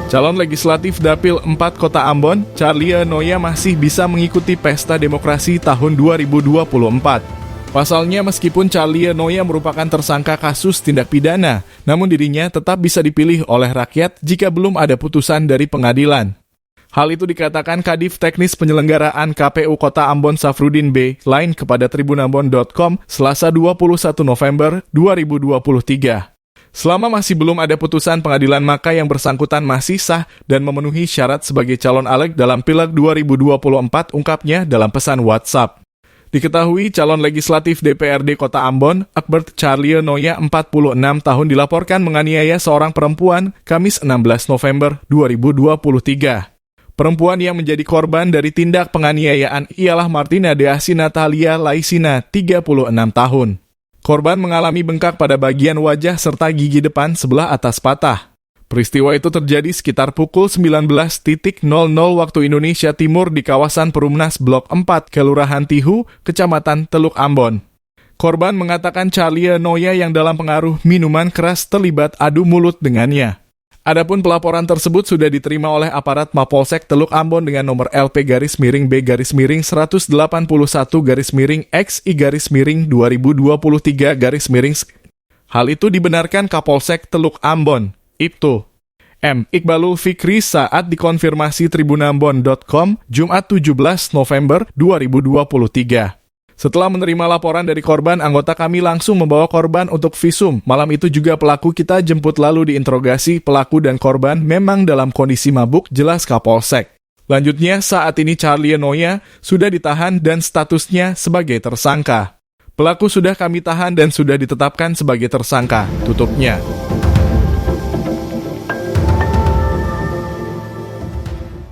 Calon legislatif Dapil 4 Kota Ambon, Charlie Noya masih bisa mengikuti pesta demokrasi tahun 2024. Pasalnya, meskipun Charlie Noya merupakan tersangka kasus tindak pidana, namun dirinya tetap bisa dipilih oleh rakyat jika belum ada putusan dari pengadilan. Hal itu dikatakan Kadif Teknis Penyelenggaraan KPU Kota Ambon Safrudin B. lain kepada tribunambon.com Selasa 21 November 2023. Selama masih belum ada putusan pengadilan, maka yang bersangkutan masih sah dan memenuhi syarat sebagai calon aleg dalam Pileg 2024, ungkapnya dalam pesan WhatsApp. Diketahui calon legislatif DPRD Kota Ambon, Akbert Charlie Noya 46 tahun dilaporkan menganiaya seorang perempuan Kamis 16 November 2023. Perempuan yang menjadi korban dari tindak penganiayaan ialah Martina Deasi Natalia Laisina, 36 tahun. Korban mengalami bengkak pada bagian wajah serta gigi depan sebelah atas patah. Peristiwa itu terjadi sekitar pukul 19.00 waktu Indonesia Timur di kawasan Perumnas Blok 4, Kelurahan Tihu, Kecamatan Teluk Ambon. Korban mengatakan Charlie Noya yang dalam pengaruh minuman keras terlibat adu mulut dengannya. Adapun pelaporan tersebut sudah diterima oleh aparat Mapolsek Teluk Ambon dengan nomor LP-B-181-XI-XI-2023-. Hal itu dibenarkan Kapolsek Teluk Ambon, Ibtu M. Iqbalul Fikri saat dikonfirmasi tribunambon.com Jumat 17 November 2023. Setelah menerima laporan dari korban, anggota kami langsung membawa korban untuk visum. Malam itu juga pelaku kita jemput lalu diinterogasi. Pelaku dan korban memang dalam kondisi mabuk, jelas Kapolsek. Lanjutnya, saat ini Charlie Noya sudah ditahan dan statusnya sebagai tersangka. Pelaku sudah kami tahan dan sudah ditetapkan sebagai tersangka, tutupnya.